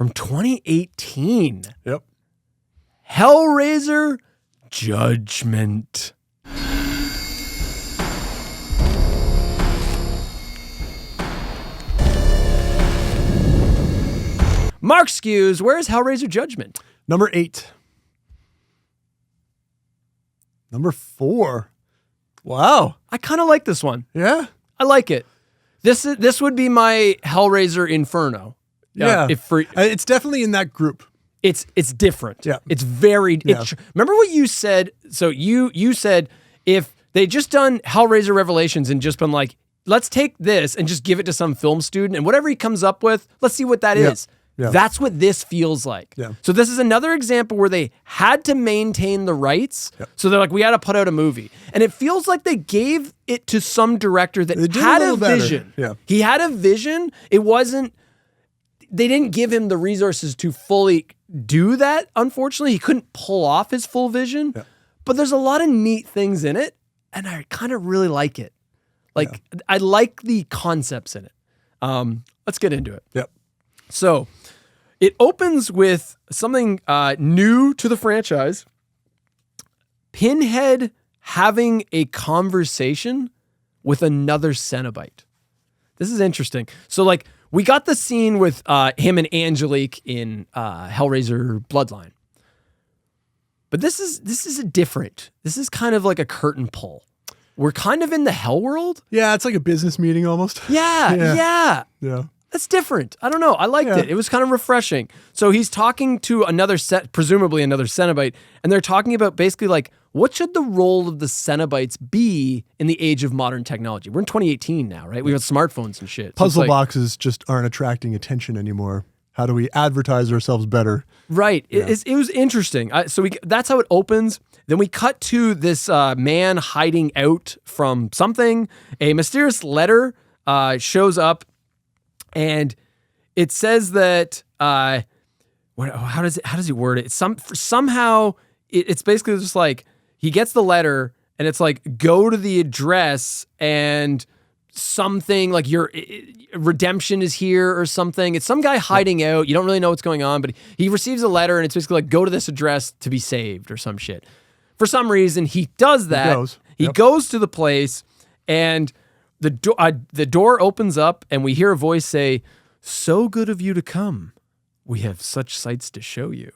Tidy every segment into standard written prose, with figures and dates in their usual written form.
from 2018. Yep. Hellraiser Judgment. Mark Skews, where's Hellraiser Judgment? Number 8. Number 4. Wow. I kind of like this one. Yeah. I like it. This would be my Hellraiser Inferno. Yeah. It's definitely in that group. It's different. Yeah. It's very. Yeah. Remember what you said? So you said if they just done Hellraiser Revelations and just been like, let's take this and just give it to some film student and whatever he comes up with, let's see what that is. Yeah. That's what this feels like. Yeah. So this is another example where they had to maintain the rights. Yeah. So they're like, we got to put out a movie. And it feels like they gave it to some director that had a vision. Yeah. He had a vision. It wasn't, they didn't give him the resources to fully do that. Unfortunately, he couldn't pull off his full vision, but there's a lot of neat things in it. And I kind of really like it. Like I like the concepts in it. Let's get into it. Yep. So it opens with something new to the franchise. Pinhead having a conversation with another Cenobite. This is interesting. So like we got the scene with him and Angelique in Hellraiser Bloodline. But this is a different. This is kind of like a curtain pull. We're kind of in the hell world. Yeah, it's like a business meeting almost. Yeah. That's different. I don't know. I liked it. It was kind of refreshing. So he's talking to presumably another Cenobite, and they're talking about basically like, what should the role of the Cenobites be in the age of modern technology? We're in 2018 now, right? We got smartphones and shit. So Puzzle boxes just aren't attracting attention anymore. How do we advertise ourselves better? Right. Yeah. It was interesting. That's how it opens. Then we cut to this man hiding out from something. A mysterious letter shows up. And it says that how does he word it? Somehow it's basically just like he gets the letter and it's like go to the address and something like your redemption is here or something. It's some guy hiding out. You don't really know what's going on, but he receives a letter and it's basically like go to this address to be saved or some shit. For some reason he does that. He goes to the place and the door opens up and we hear a voice say, "So good of you to come. We have such sights to show you."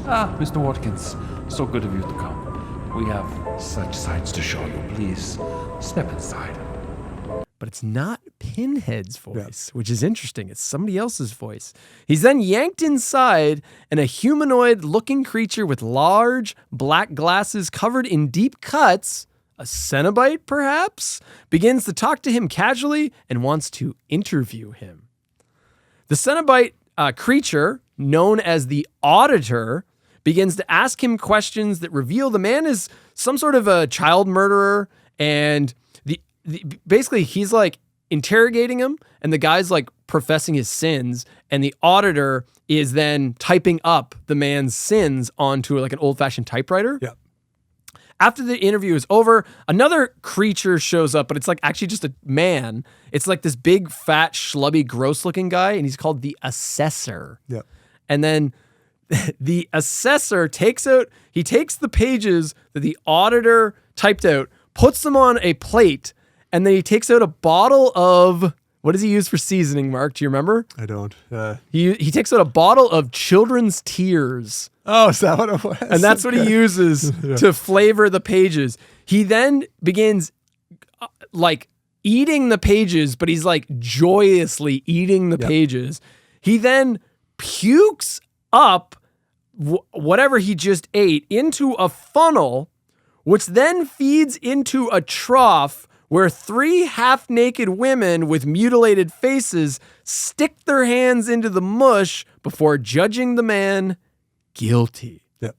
Mr. Watkins, so good of you to come. We have such sights to show you. Please, step inside. But it's not Pinhead's voice, which is interesting. It's somebody else's voice. He's then yanked inside, and a humanoid-looking creature with large black glasses covered in deep cuts, a Cenobite perhaps, begins to talk to him casually and wants to interview him. The Cenobite creature, known as the Auditor, begins to ask him questions that reveal the man is some sort of a child murderer, and basically he's like interrogating him, and the guy's like professing his sins, and the Auditor is then typing up the man's sins onto like an old-fashioned typewriter. Yeah. After the interview is over, another creature shows up, but it's like actually just a man. It's like this big, fat, schlubby, gross-looking guy, and he's called the Assessor. Yeah. And then the Assessor takes the pages that the Auditor typed out, puts them on a plate, and then he takes out a bottle of, what does he use for seasoning, Mark? Do you remember? I don't. He takes out a bottle of children's tears. Oh, is that what it was? And that's what he uses to flavor the pages. He then begins like eating the pages, but he's like joyously eating the pages. He then pukes up whatever he just ate into a funnel, which then feeds into a trough where 3 half-naked women with mutilated faces stick their hands into the mush before judging the man guilty. Yep.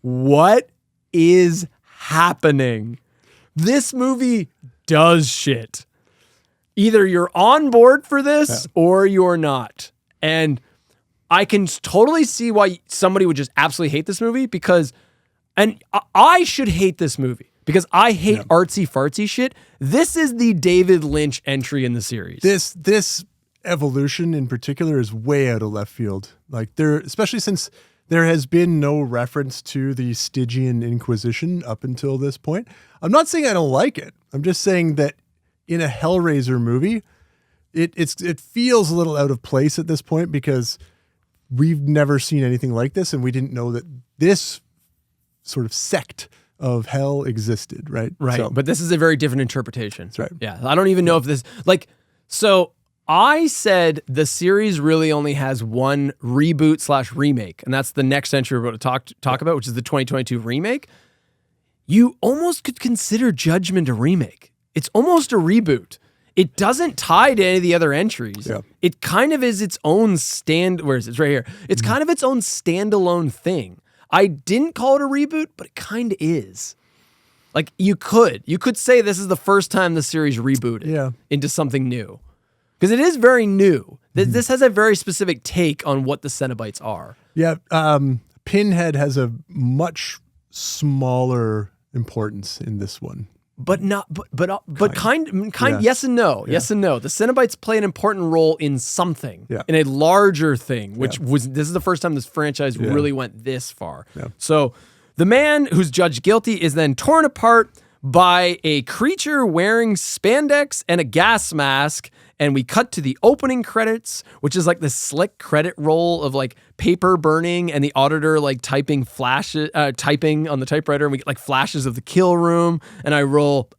What is happening? This movie does shit. Either you're on board for this or you're not. And I can totally see why somebody would just absolutely hate this movie because, and I should hate this movie because I hate artsy fartsy shit. This is the David Lynch entry in the series. This evolution in particular is way out of left field. Like especially since there has been no reference to the Stygian Inquisition up until this point. I'm not saying I don't like it. I'm just saying that in a Hellraiser movie, it feels a little out of place at this point because we've never seen anything like this, and we didn't know that this sort of sect of hell existed, right? Right. So, but this is a very different interpretation. that's right. Yeah. I don't even know if this, like, so I said the series really only has one reboot / remake, and that's the next entry we're going to talk about, which is the 2022 remake. You almost could consider Judgment a remake. It's almost a reboot. It doesn't tie to any of the other entries. Yeah. It kind of is its own where is it? It's right here. It's kind of its own standalone thing. I didn't call it a reboot, but it kind of is. Like you could say this is the first time the series rebooted into something new. Because it is very new. This has a very specific take on what the Cenobites are. Yeah. Pinhead has a much smaller importance in this one. But kind Yes. yes and no. Yeah. Yes and no. The Cenobites play an important role in something. Yeah. In a larger thing, which this is the first time this franchise Yeah. really went this far. Yeah. So the man who's judged guilty is then torn apart by a creature wearing spandex and a gas mask. And we cut to the opening credits, which is like this slick credit roll of like paper burning and the auditor like typing on the typewriter, and we get like flashes of the kill room. And I wrote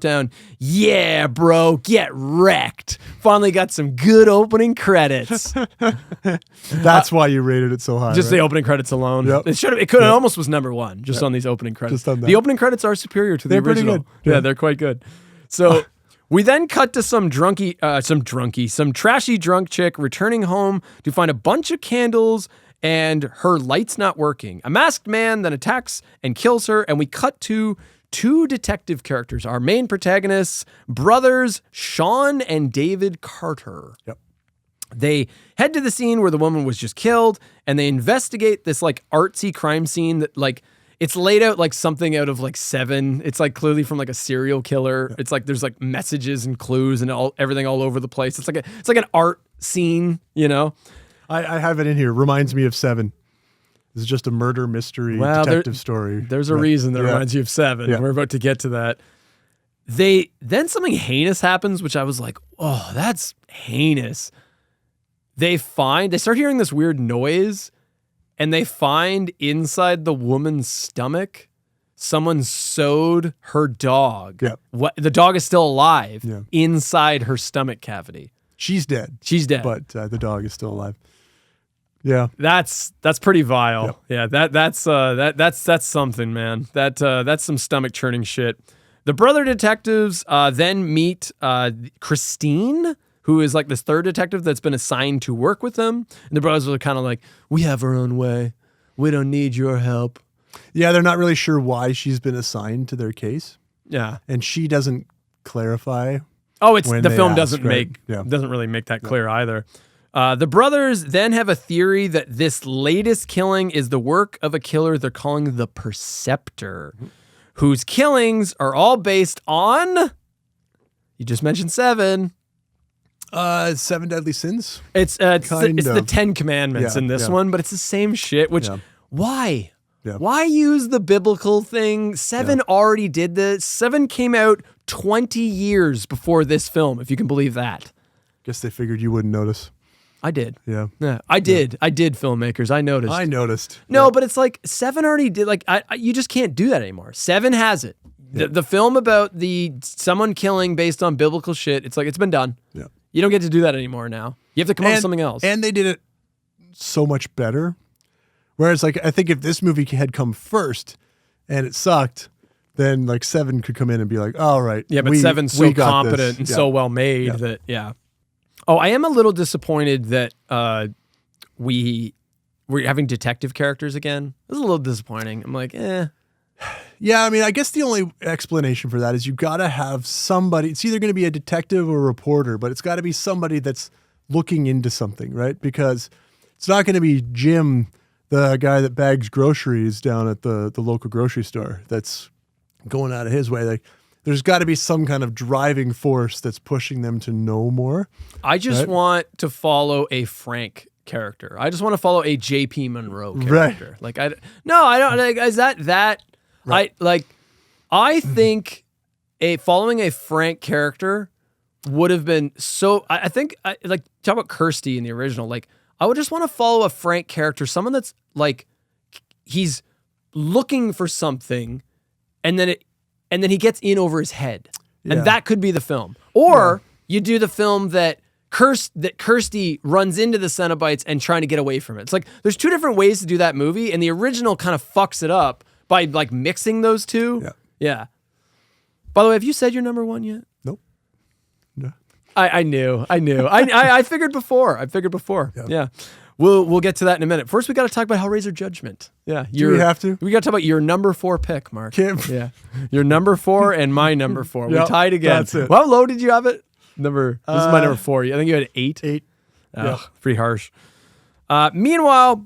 down, yeah, bro, get wrecked. Finally got some good opening credits. That's why you rated it so high. Just right? the opening credits alone. Yep. It almost was number one just on these opening credits. Just on that. The opening credits are superior to the They're pretty original. good. Yeah, Yeah. they're quite good. So we then cut to some trashy drunk chick returning home to find a bunch of candles and her light's not working. A masked man then attacks and kills her, and we cut to two detective characters, our main protagonists, brothers Sean and David Carter. Yep. They head to the scene where the woman was just killed, and they investigate this like artsy crime scene that like it's laid out like something out of like Seven. It's like clearly from like a serial killer. Yeah. It's like there's like messages and clues and everything all over the place. It's like an art scene, you know. I have it in here. Reminds me of Seven. This is just a murder mystery detective story. There's a reason that reminds you of Seven. Yeah. We're about to get to that. Then something heinous happens, which I was like, oh, that's heinous. They start hearing this weird noise, and they find inside the woman's stomach, someone sewed her dog. Yeah. The dog is still alive inside her stomach cavity. She's dead. But the dog is still alive. Yeah. That's pretty vile. Yeah. That's something, man. That's some stomach churning shit. The brother detectives then meet Christine, who is like this third detective that's been assigned to work with them. And the brothers are kind of like, we have our own way. We don't need your help. Yeah, they're not really sure why she's been assigned to their case. Yeah. And she doesn't clarify. Oh, the film doesn't really make that clear either. The brothers then have a theory that this latest killing is the work of a killer they're calling the Perceptor, whose killings are all based on, you just mentioned Seven. 7 Deadly Sins? It's the 10 Commandments in this one, but it's the same shit, which, why? Yeah. Why use the biblical thing? Seven already did this. 7 came out 20 years before this film, if you can believe that. Guess they figured you wouldn't notice. I did. Yeah. I did. Yeah. I did, filmmakers. I noticed. No, but it's like 7 already did. Like, you just can't do that anymore. 7 has it. Yeah. The film about someone killing based on biblical shit, it's like, it's been done. Yeah. You don't get to do that anymore now. You have to come up with something else. And they did it so much better. Whereas, like, I think if this movie had come first and it sucked, then like 7 could come in and be like, all right. Yeah, but 7's so competent and so well made that, Oh, I am a little disappointed that we're having detective characters again. It was a little disappointing. I'm like, Yeah, I mean, I guess the only explanation for that is you got to have somebody. It's either going to be a detective or a reporter, but it's got to be somebody that's looking into something, right? Because it's not going to be Jim, the guy that bags groceries down at the local grocery store that's going out of his way. Like, there's got to be some kind of driving force that's pushing them to know more. I just want to follow a Frank character. I just want to follow a JP Monroe character. Right. Like I don't like is that right. I think following a Frank character would have been so I think like talk about Kirsty in the original. Like I would just want to follow a Frank character, someone that's like he's looking for something and then he gets in over his head. Yeah. And that could be the film. Or you do the film that Kirsty runs into the Cenobites and trying to get away from it. It's like there's two different ways to do that movie, and the original kind of fucks it up by like mixing those two. Yeah. By the way, have you said your number one yet? Nope. No. I knew. I figured before. Yeah. We'll get to that in a minute. First, we got to talk about Hellraiser Judgment. Yeah. Do we have to? We got to talk about your number 4 pick, Mark. Yeah. Your number 4 and my number 4. We tied again. That's it. Well, how low did you have it? This is my number 4. I think you had 8. 8. Yeah. Pretty harsh. Meanwhile,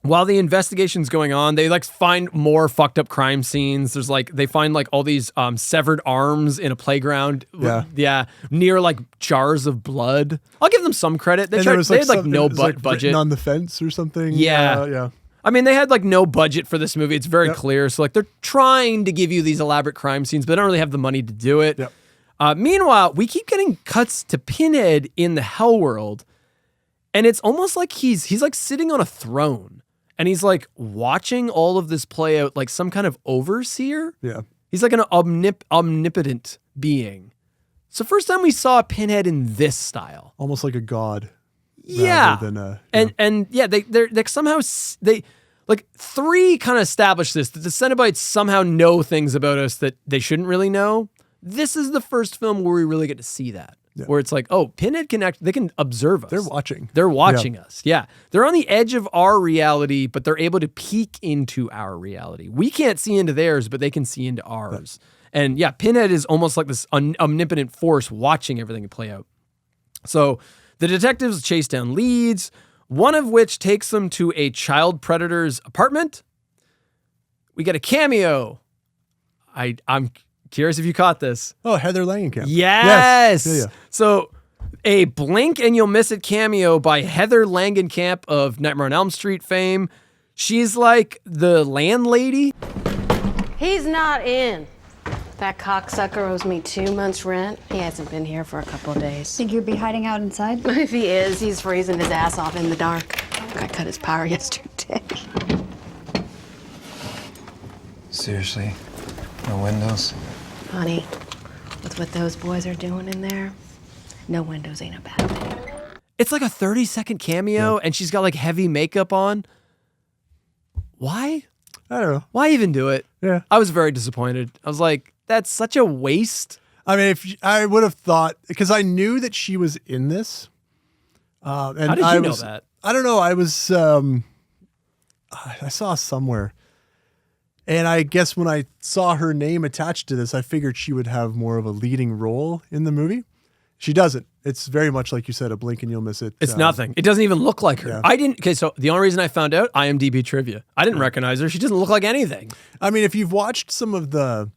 while the investigation's going on, they like find more fucked up crime scenes. There's like they find like all these severed arms in a playground. Yeah, near like jars of blood. I'll give them some credit. They had like no budget written on the fence or something. Yeah. I mean, they had like no budget for this movie. It's very clear. So like they're trying to give you these elaborate crime scenes, but they don't really have the money to do it. Meanwhile, we keep getting cuts to Pinhead in the Hell world, and it's almost like he's like sitting on a throne. And he's like watching all of this play out like some kind of overseer. Yeah. He's like an omnipotent being. So first time we saw Pinhead in this style. Almost like a god. Yeah. Than they somehow like 3 kind of establish this, that the Cenobites somehow know things about us that they shouldn't really know. This is the first film where we really get to see that. Yeah. Where it's like, oh, Pinhead they can observe us. They're watching. They're watching us. Yeah. They're on the edge of our reality, but they're able to peek into our reality. We can't see into theirs, but they can see into ours. And yeah, Pinhead is almost like this omnipotent force watching everything play out. So the detectives chase down leads, one of which takes them to a child predator's apartment. We get a cameo. I'm curious if you caught this. Oh, Heather Langenkamp. Yes. Yeah. So a blink and you'll miss it cameo by Heather Langenkamp of Nightmare on Elm Street fame. She's like the landlady. He's not in. That cocksucker owes me 2 months' rent. He hasn't been here for a couple of days. Think he'd be hiding out inside? If he is, he's freezing his ass off in the dark. I cut his power yesterday. Seriously? No windows? Honey, with what those boys are doing in there, no windows ain't a bad thing. It's like a 30-second cameo, and she's got like heavy makeup on. Why? I don't know. Why even do it? Yeah. I was very disappointed. I was like, that's such a waste. I mean, I would have thought, because I knew that she was in this. And how did you know that? I don't know. I was, I saw somewhere. And I guess when I saw her name attached to this, I figured she would have more of a leading role in the movie. She doesn't. It's very much like you said, a blink and you'll miss it. It's nothing. It doesn't even look like her. Yeah. I didn't. Okay, so the only reason I found out, IMDb trivia. I didn't recognize her. She doesn't look like anything. I mean, if you've watched some of the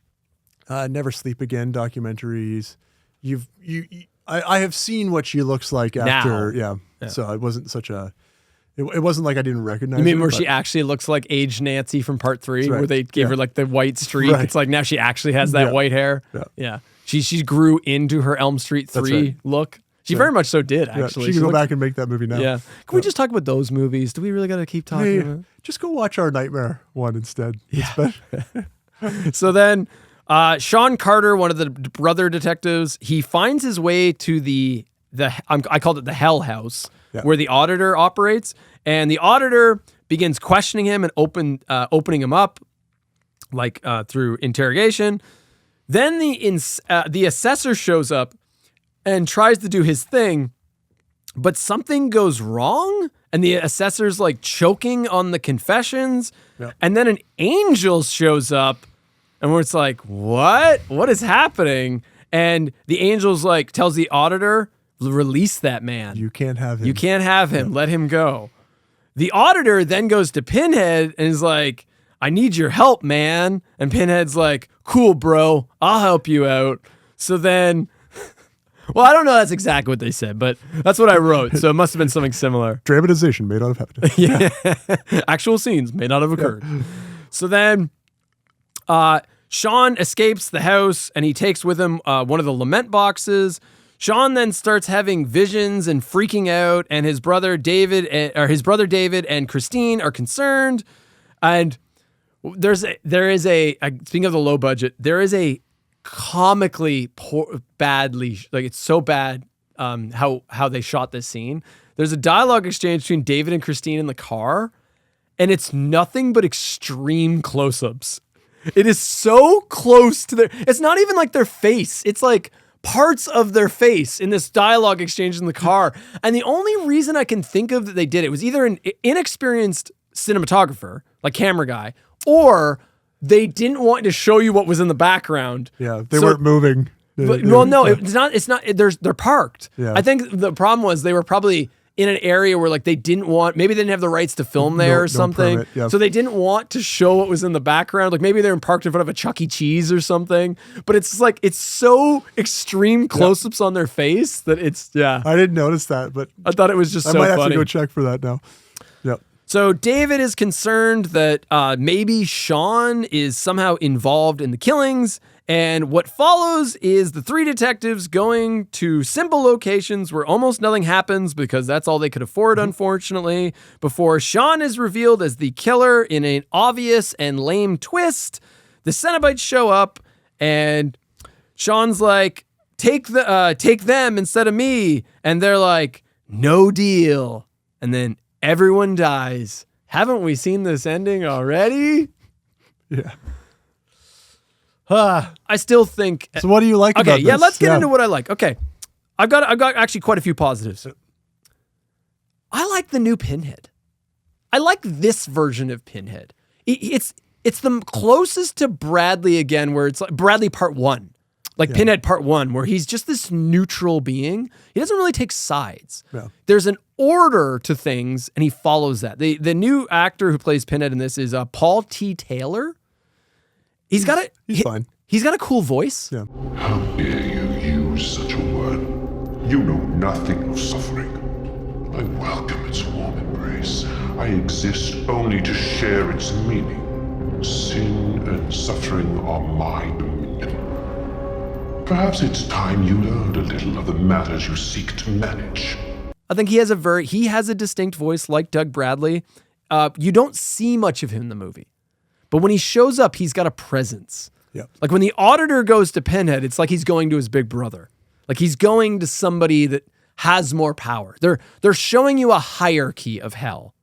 Never Sleep Again documentaries, I have seen what she looks like after. Yeah. So it wasn't such a. It wasn't like I didn't recognize her. You mean where she actually looks like aged Nancy from Part 3, right. where they gave her like the white streak? Right. It's like now she actually has that white hair. Yeah. She grew into her Elm Street 3 look. She very much so did, actually. She can go back and make that movie now. Yeah. Can we just talk about those movies? Do we really got to keep talking about it? Just go watch our Nightmare one instead. Yeah. So then Sean Carter, one of the brother detectives, he finds his way to the I called it the Hell House, where the auditor operates. And the auditor begins questioning him and opening him up, like through interrogation. Then the assessor shows up and tries to do his thing, but something goes wrong, and the assessor's like choking on the confessions. And then an angel shows up, and it's like, what? What is happening? And the angel's like tells the auditor, release that man. You can't have him. You can't have him. Let him go. The auditor then goes to Pinhead and is like, I need your help, man. And Pinhead's like, cool, bro. I'll help you out. So then, well, I don't know that's exactly what they said, but that's what I wrote. So it must have been something similar. Dramatization may not have happened. Yeah. Actual scenes may not have occurred. Yeah. So then Sean escapes the house and he takes with him one of the lament boxes. Sean then starts having visions and freaking out, and his brother David and Christine are concerned. And there is a speaking of the low budget, there is a comically badly, like it's so bad how they shot this scene. There's a dialogue exchange between David and Christine in the car, and it's nothing but extreme close-ups. It is so close to it's not even like their face. It's like parts of their face in this dialogue exchange in the car. And the only reason I can think of that they did it was either an inexperienced cinematographer, like camera guy, or they didn't want to show you what was in the background. Yeah, they weren't moving. But, well, no, it's not. They're parked. Yeah. I think the problem was they were probably in an area where like they didn't want, maybe they didn't have the rights to film there or something. Permit, yep. So they didn't want to show what was in the background. Like maybe they were parked in front of a Chuck E. Cheese or something. But it's like, it's so extreme close-ups on their face that it's, yeah. I didn't notice that, but I thought it was just so funny. I might have to go check for that now. Yep. So David is concerned that maybe Sean is somehow involved in the killings, and what follows is the three detectives going to simple locations where almost nothing happens because that's all they could afford, unfortunately, before Sean is revealed as the killer in an obvious and lame twist. The Cenobites show up, and Sean's like, take them instead of me, and they're like, no deal, and then everyone dies. Haven't we seen this ending already? Yeah. I still think. So what do you like about this? Okay, yeah, let's get into what I like. Okay. I've got actually quite a few positives. I like the new Pinhead. I like this version of Pinhead. It's the closest to Bradley again, where it's like Bradley Part 1. Like Pinhead Part 1, where he's just this neutral being. He doesn't really take sides. Yeah. There's an order to things, and he follows that. The new actor who plays Pinhead in this is Paul T. Taylor. He's fine. He's got a cool voice. Yeah. How dare you use such a word? You know nothing of suffering. I welcome its warm embrace. I exist only to share its meaning. Sin and suffering are my dominion. Perhaps it's time you learned a little of the matters you seek to manage. I think he has a distinct voice like Doug Bradley. You don't see much of him in the movie. But when he shows up, he's got a presence. Yeah. Like when the auditor goes to Pinhead, it's like he's going to his big brother. Like he's going to somebody that has more power. They're showing you a hierarchy of hell.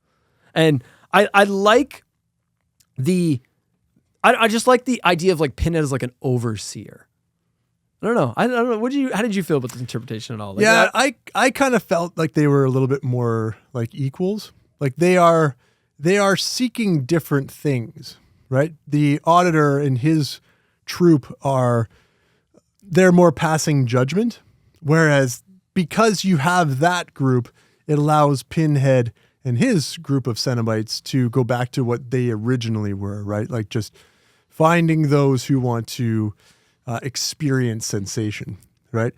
And I like I just like the idea of like Pinhead as like an overseer. I don't know. How did you feel about this interpretation at all? Like yeah, I kind of felt like they were a little bit more like equals. Like they are seeking different things. Right? The auditor and his troop they're more passing judgment. Whereas because you have that group, it allows Pinhead and his group of Cenobites to go back to what they originally were, right? Like just finding those who want to experience sensation, right?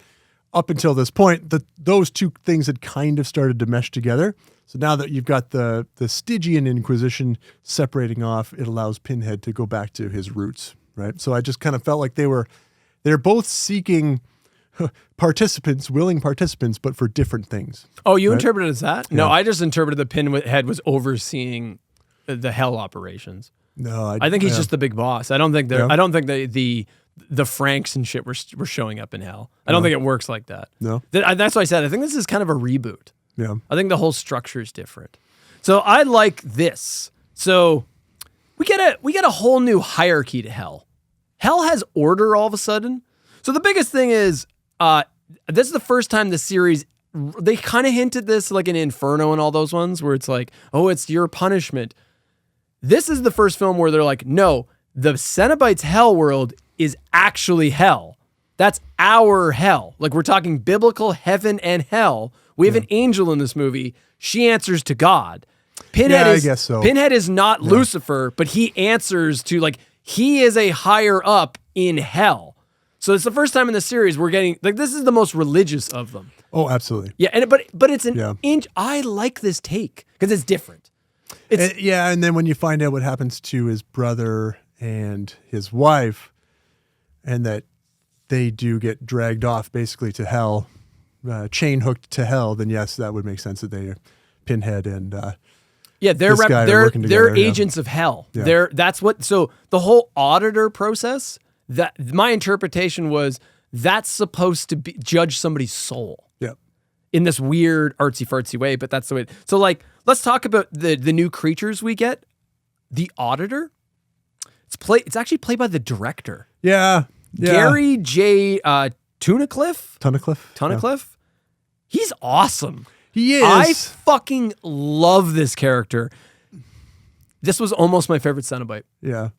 Up until this point, those two things had kind of started to mesh together. So now that you've got the Stygian Inquisition separating off, it allows Pinhead to go back to his roots, right? So I just kind of felt like they're both seeking willing participants, but for different things. Oh, you interpreted it as that? Yeah. No, I just interpreted the Pinhead was overseeing the hell operations. No, I think he's just the big boss. I don't think I don't think the Franks and shit were showing up in hell. I don't think it works like that. No, that's why I said I think this is kind of a reboot. Yeah. I think the whole structure is different. So I like this. So we get a whole new hierarchy to hell. Hell has order all of a sudden. So the biggest thing is this is the first time the series, they kind of hinted this like in Inferno and all those ones where it's like, oh, it's your punishment. This is the first film where they're like, no, the Cenobites' hell world is actually hell. That's our hell. Like we're talking biblical heaven and hell. We have an angel in this movie. She answers to God. Pinhead Yeah, I is guess so. Pinhead is not Lucifer, but he answers to like he is a higher up in hell. So it's the first time in the series we're getting like this is the most religious of them. Oh, absolutely. Yeah, and but it's an Yeah. inch. I like this take because it's different. And then when you find out what happens to his brother and his wife, and that they do get dragged off basically to hell, chain hooked to hell, then yes, that would make sense that they Pinhead and Yeah, this guy are working they're together, yeah. agents of hell. Yeah. That's what. So the whole auditor process. That my interpretation was that's supposed to judge somebody's soul yeah. in this weird artsy fartsy way. But that's the way. So like, let's talk about the new creatures we get. The auditor. It's actually played by the director. Yeah. Gary J. Tunnicliffe. Tunnicliffe. He's awesome. He is. I fucking love this character. This was almost my favorite Cenobite. Yeah.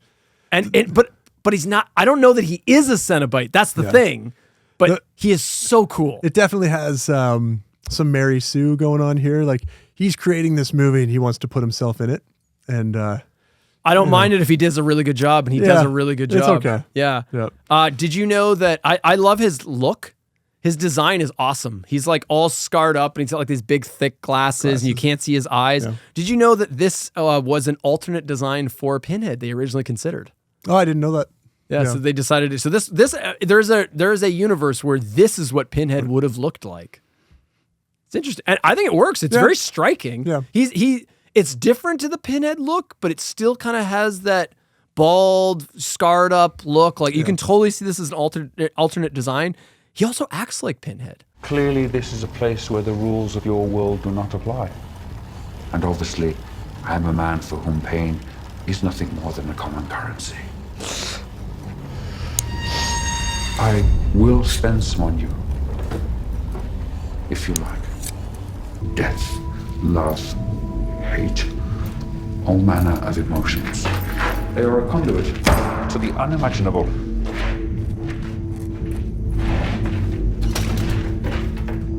But he's not. I don't know that he is a Cenobite. That's the thing. But he is so cool. It definitely has some Mary Sue going on here. Like he's creating this movie and he wants to put himself in it. And I don't mind it if he does a really good job, and he does a really good job. It's okay. Yeah. Yep. Did you know that I love his look? His design is awesome. He's like all scarred up and he's got like these big thick glasses and you can't see his eyes. Yeah. Did you know that this was an alternate design for Pinhead they originally considered? Oh, I didn't know that. Yeah, so they decided to. So there's a universe where this is what Pinhead would have looked like. It's interesting, and I think it works. It's very striking. Yeah, it's different to the Pinhead look, but it still kind of has that bald, scarred up look. Like you can totally see this as an alternate design. He also acts like Pinhead. Clearly, this is a place where the rules of your world do not apply. And obviously, I am a man for whom pain is nothing more than a common currency. I will spend some on you, if you like. Death, love, hate, all manner of emotions. They are a conduit to the unimaginable.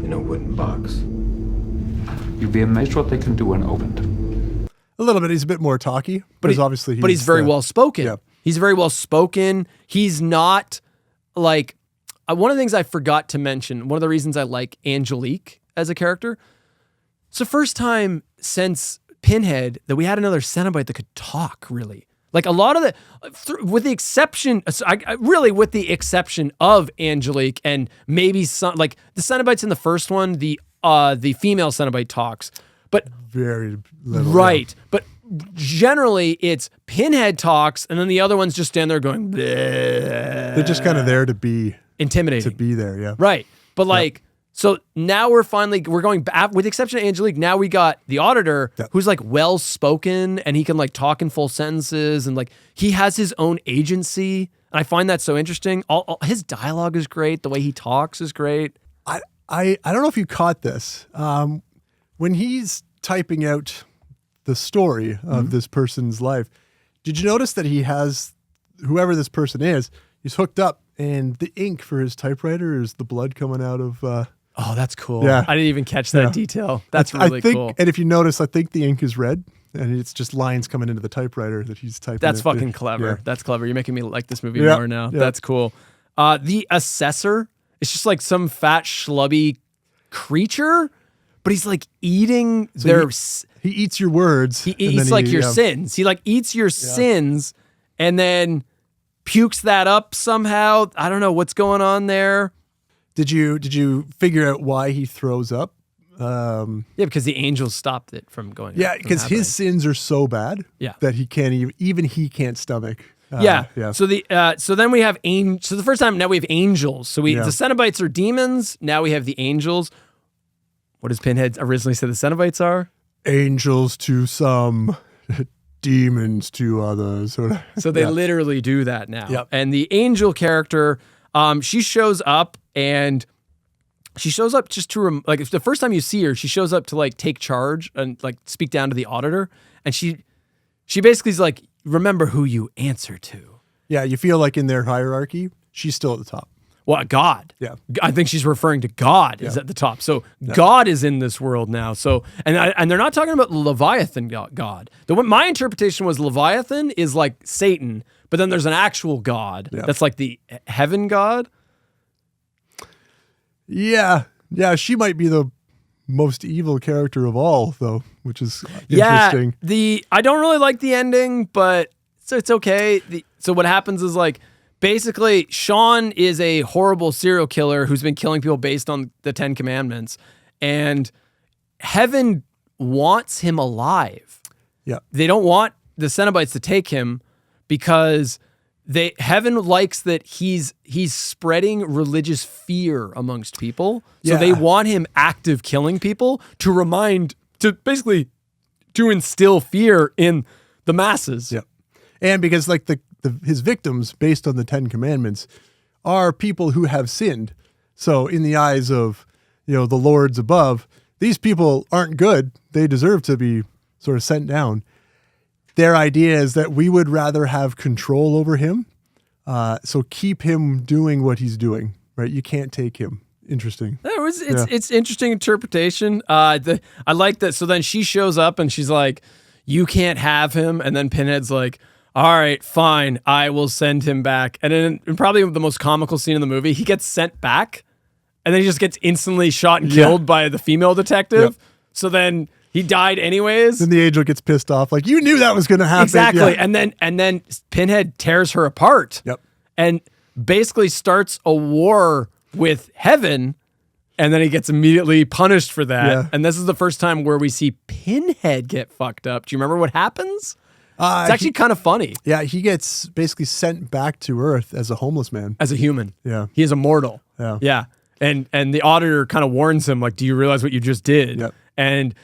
In a wooden box. You'd be amazed what they can do when opened. a little bit. He's a bit more talky, but he's very well spoken. Yeah. He's very well spoken. He's not like one of the things I forgot to mention. One of the reasons I like Angelique as a character. It's the first time since Pinhead that we had another Cenobite that could talk. Really, like a lot of with the exception of Angelique and maybe some like the Cenobites in the first one. The female Cenobite talks, but very little. Right, but generally it's Pinhead talks, and then the other ones just stand there going. Bleh. They're just kind of there to be intimidating. To be there, yeah. Right, but like. So now we're going back, with the exception of Angelique, now we got the auditor who's like well-spoken and he can like talk in full sentences and like he has his own agency. And I find that so interesting. His dialogue is great. The way he talks is great. I don't know if you caught this. When he's typing out the story of this person's life, did you notice that he has, whoever this person is, he's hooked up and the ink for his typewriter is the blood coming out of... Oh, that's cool. Yeah. I didn't even catch that detail. That's really cool. And if you notice, I think the ink is red and it's just lines coming into the typewriter that he's typing. That's fucking clever. Yeah. That's clever. You're making me like this movie more now. Yeah. That's cool. The assessor is just like some fat, schlubby creature, but he's like eating He eats your words. He eats like your sins. He like eats your sins and then pukes that up somehow. I don't know what's going on there. Did you figure out why he throws up? Yeah, because the angels stopped it from going. Yeah, because his sins are so bad. That he can't even he can't stomach. Yeah. So then we have So the first time now we have angels. So the Cenobites are demons. Now we have the angels. What does Pinhead originally say the Cenobites are? Angels to some, demons to others. So they literally do that now. Yep. And the angel character, she shows up. And she shows up just to like the first time you see her, she shows up to like take charge and like speak down to the auditor. And she basically is like, remember who you answer to. Yeah, you feel like in their hierarchy, she's still at the top. Well, God. Yeah. I think she's referring to God is at the top. So God is in this world now. So and they're not talking about Leviathan God. My interpretation was Leviathan is like Satan, but then there's an actual God that's like the heaven God. Yeah. Yeah, she might be the most evil character of all, though, which is interesting. Yeah, I don't really like the ending, but it's okay. So what happens is like, basically, Sean is a horrible serial killer who's been killing people based on the 10 Commandments, and heaven wants him alive. Yeah. They don't want the Cenobites to take him because heaven likes that he's spreading religious fear amongst people. So they want him active killing people to basically instill fear in the masses. Yeah. And because like his victims based on the 10 Commandments are people who have sinned. So in the eyes of, the lords above, these people aren't good. They deserve to be sort of sent down. Their idea is that we would rather have control over him. So keep him doing what he's doing, right? You can't take him. Interesting. It's interesting interpretation. I like that. So then she shows up and she's like, you can't have him. And then Pinhead's like, all right, fine, I will send him back. And then in probably the most comical scene in the movie, he gets sent back and then he just gets instantly shot and killed by the female detective. Yep. So then he died anyways. Then the angel gets pissed off, like, you knew that was going to happen. Exactly. Yeah. And then Pinhead tears her apart. Yep. And basically starts a war with heaven. And then he gets immediately punished for that. Yeah. And this is the first time where we see Pinhead get fucked up. Do you remember what happens? It's actually kind of funny. Yeah, he gets basically sent back to Earth as a homeless man. As a human. Yeah. He is immortal. Yeah. Yeah. And the auditor kind of warns him, like, do you realize what you just did? Yep. And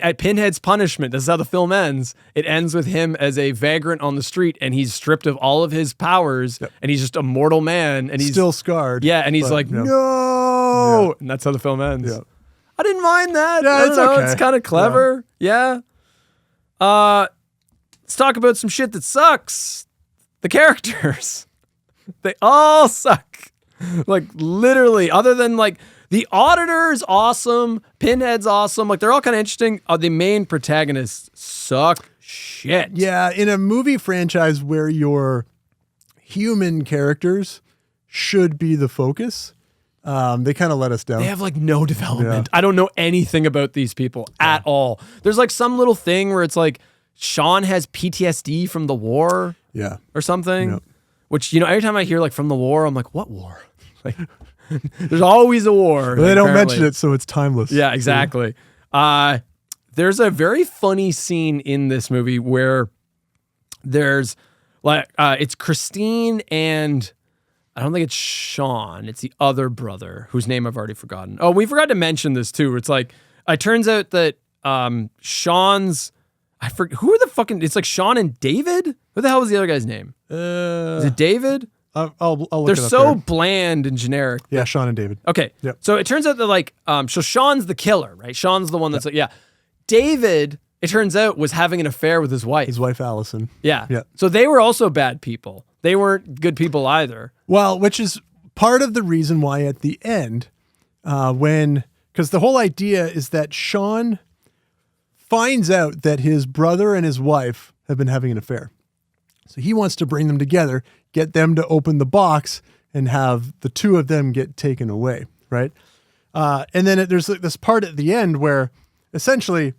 at Pinhead's punishment, this is how the film ends. It ends with him as a vagrant on the street, and he's stripped of all of his powers, and he's just a mortal man. And he's still scarred. Yeah, and he's like, no. Yeah. And that's how the film ends. Yeah. I didn't mind that. Yeah, it's okay. It's kind of clever. Yeah. Let's talk about some shit that sucks. The characters. They all suck. Like, literally, other than, like, the auditor is awesome. Pinhead's awesome. Like, they're all kind of interesting. The main protagonists suck shit. Yeah, in a movie franchise where your human characters should be the focus, they kind of let us down. They have, like, no development. I don't know anything about these people at all. There's, like, some little thing where it's, like, Sean has PTSD from the war or something. Yep. Which, every time I hear, like, from the war, I'm like, what war? Like, there's always a war. Well, they don't mention it, so it's timeless. Yeah, exactly. There's a very funny scene in this movie where there's, like, it's Christine and I don't think it's Sean. It's the other brother whose name I've already forgotten. Oh, we forgot to mention this too. It's like, it turns out that Sean's, I forget, who are the fucking, it's like Sean and David? Who the hell was the other guy's name? Is it David? I'll look They're it up so here. bland and generic. Yeah, Sean and David. Okay. Yep. So it turns out that, like, so Sean's the killer, right? Sean's the one that's like, David, it turns out, was having an affair with his wife. His wife, Allison. Yeah. Yeah. So they were also bad people. They weren't good people either. Well, which is part of the reason why at the end, because the whole idea is that Sean finds out that his brother and his wife have been having an affair. So he wants to bring them together, get them to open the box and have the two of them get taken away, right? And then there's this part at the end where essentially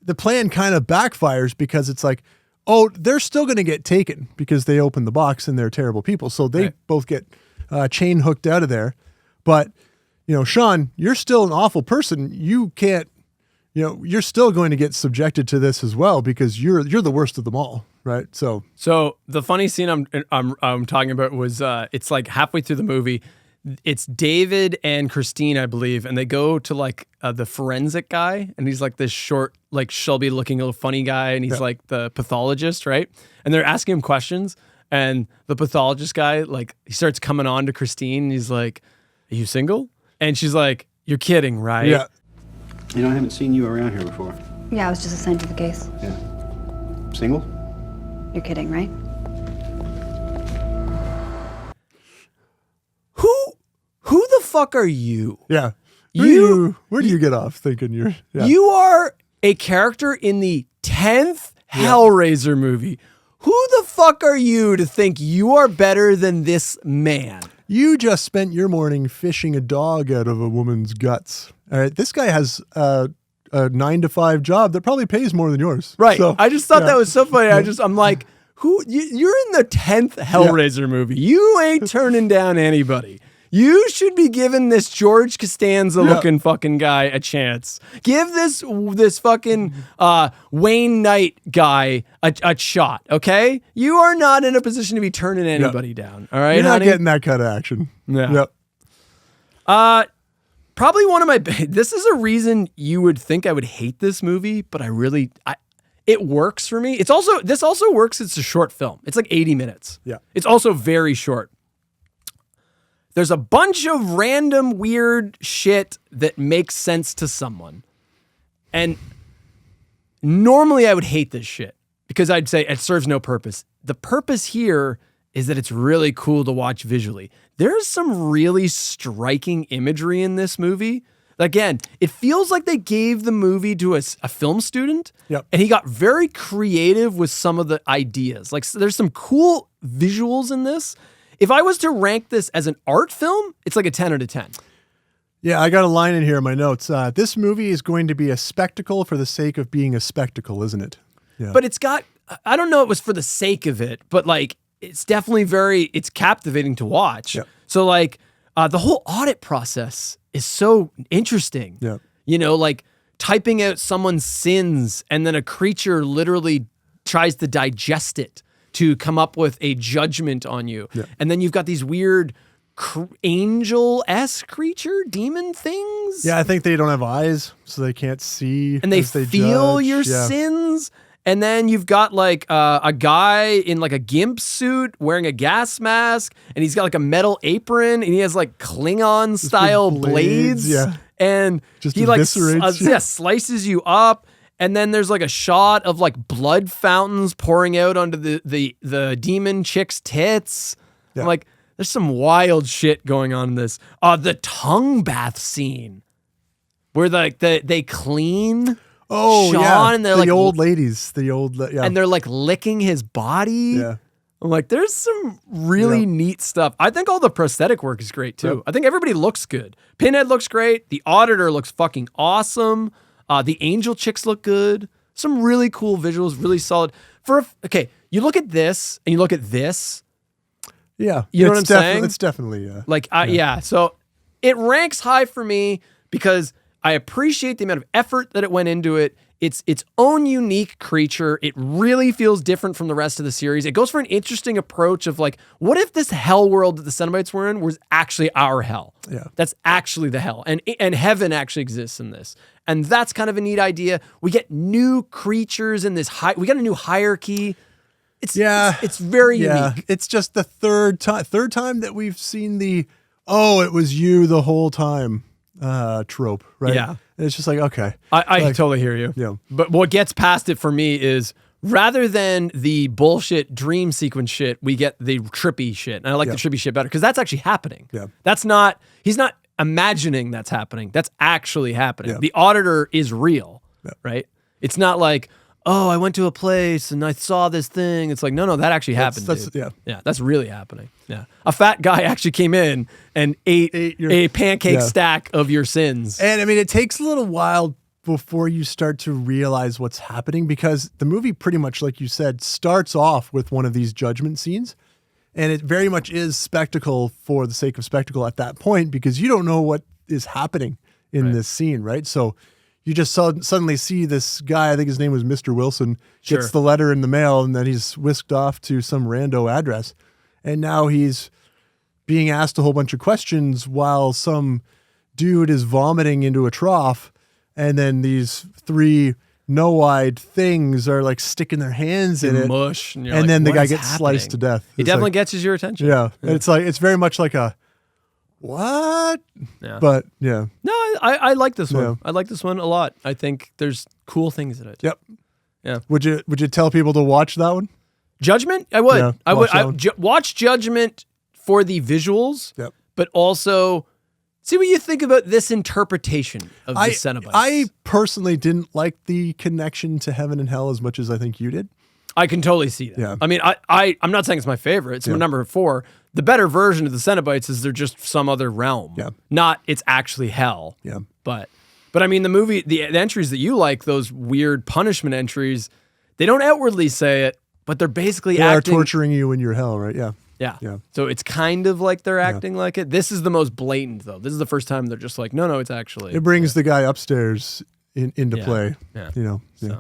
the plan kind of backfires because it's like, oh, they're still going to get taken because they opened the box and they're terrible people. So they both get chain hooked out of there. But, Sean, you're still an awful person. You can't, you're still going to get subjected to this as well because you're the worst of them all. Right. So the funny scene I'm talking about was it's like halfway through the movie. It's David and Christine, I believe, and they go to like the forensic guy, and he's like this short, like Shelby looking little funny guy, and he's like the pathologist, right? And they're asking him questions, and the pathologist guy, like, he starts coming on to Christine, and he's like, "Are you single?" And she's like, "You're kidding, right?" Yeah. I haven't seen you around here before. Yeah, I was just assigned to the case. Yeah. Single? You're kidding, right? fuck are you? Yeah. Where do you get off thinking you're? Yeah. You are a character in the 10th Hellraiser movie. Who the fuck are you to think you are better than this man? You just spent your morning fishing a dog out of a woman's guts. All right. This guy has a 9-to-5 job that probably pays more than yours. Right. So, I just thought that was so funny. I'm like, you're in the 10th Hellraiser movie. You ain't turning down anybody. You should be giving this George Costanza looking fucking guy a chance. Give this fucking Wayne Knight guy a shot, okay? You are not in a position to be turning anybody down, all right, You're not honey? getting that kind of action. Yeah. Yep. Probably one of my... This is a reason you would think I would hate this movie, but it works for me. This also works. It's a short film. It's like 80 minutes. Yeah. It's also very short. There's a bunch of random weird shit that makes sense to someone. And normally I would hate this shit because I'd say it serves no purpose. The purpose here is that it's really cool to watch visually. There's some really striking imagery in this movie. Again, it feels like they gave the movie to a film student, and he got very creative with some of the ideas. Like, there's some cool visuals in this. If I was to rank this as an art film, it's like a 10 out of 10. Yeah, I got a line in here in my notes. This movie is going to be a spectacle for the sake of being a spectacle, isn't it? Yeah. But it's got, I don't know it was for the sake of it, but like, it's definitely it's captivating to watch. Yep. So like, the whole audit process is so interesting. Yeah. You know, like typing out someone's sins and then a creature literally tries to digest it to come up with a judgment on you. Yeah. And then you've got these weird angel-esque creature, demon things. Yeah, I think they don't have eyes, so they can't see. And they feel judge. your sins. And then you've got like a guy in like a gimp suit wearing a gas mask, and he's got like a metal apron, and he has like Klingon-style blades. Yeah. And just he like slices you up. And then there's like a shot of like blood fountains pouring out onto the demon chick's tits. Yeah. I'm like, there's some wild shit going on in this. The tongue bath scene where like they clean Sean and they're the like old ladies, and they're like licking his body. Yeah. I'm like, there's some really neat stuff. I think all the prosthetic work is great too. Yep. I think everybody looks good. Pinhead looks great. The Auditor looks fucking awesome. The angel chicks look good. Some really cool visuals, really solid. You look at this and you look at this. Yeah. You know what I'm saying? It's definitely, So it ranks high for me because I appreciate the amount of effort that it went into it. It's its own unique creature. It really feels different from the rest of the series. It goes for an interesting approach of like, what if this hell world that the Cenobites were in was actually our hell? Yeah. That's actually the hell. And heaven actually exists in this. And that's kind of a neat idea. We get new creatures in this we got a new hierarchy. It's very unique. It's just the third time that we've seen it was you the whole time trope, right? Yeah. And it's just like, okay. I totally hear you. Yeah. But what gets past it for me is rather than the bullshit dream sequence shit, we get the trippy shit. And I like the trippy shit better because that's actually happening. Yeah. He's not imagining that's happening. That's actually happening. Yeah. The Auditor is real, right? It's not like, I went to a place and I saw this thing. It's like, no, that actually happened. Yeah, that's really happening. Yeah. A fat guy actually came in and ate a pancake stack of your sins. And I mean, it takes a little while before you start to realize what's happening because the movie pretty much, like you said, starts off with one of these judgment scenes. And it very much is spectacle for the sake of spectacle at that point because you don't know what is happening in this scene, right? So you just suddenly see this guy, I think his name was Mr. Wilson, gets the letter in the mail and then he's whisked off to some rando address. And now he's being asked a whole bunch of questions while some dude is vomiting into a trough. And then these 3 no-eyed things are like sticking their hands in it. Mush. And then the guy gets sliced to death. It definitely gets your attention. Yeah. It's like, it's very much like a, what? Yeah. But yeah. No, I like this one. Yeah. I like this one a lot. I think there's cool things in it. Yep. Yeah. Would you tell people to watch that one? Judgment? I would. Yeah, I would. Watch Judgment for the visuals. Yep. But also See what you think about this interpretation of the Cenobites. I personally didn't like the connection to heaven and hell as much as I think you did. I can totally see that. Yeah. I mean, I'm not saying it's my favorite. It's my number 4. The better version of the Cenobites is they're just some other realm. Yeah. Not it's actually hell. Yeah. But I mean, the movie, the entries that you like, those weird punishment entries, they don't outwardly say it, but they're basically They acting. are torturing you in your hell, right? Yeah. Yeah. Yeah. So it's kind of like they're acting like it. This is the most blatant, though. This is the first time they're just like, no, it's actually. It brings the guy upstairs into Yeah. play. Yeah. You know. So. Yeah.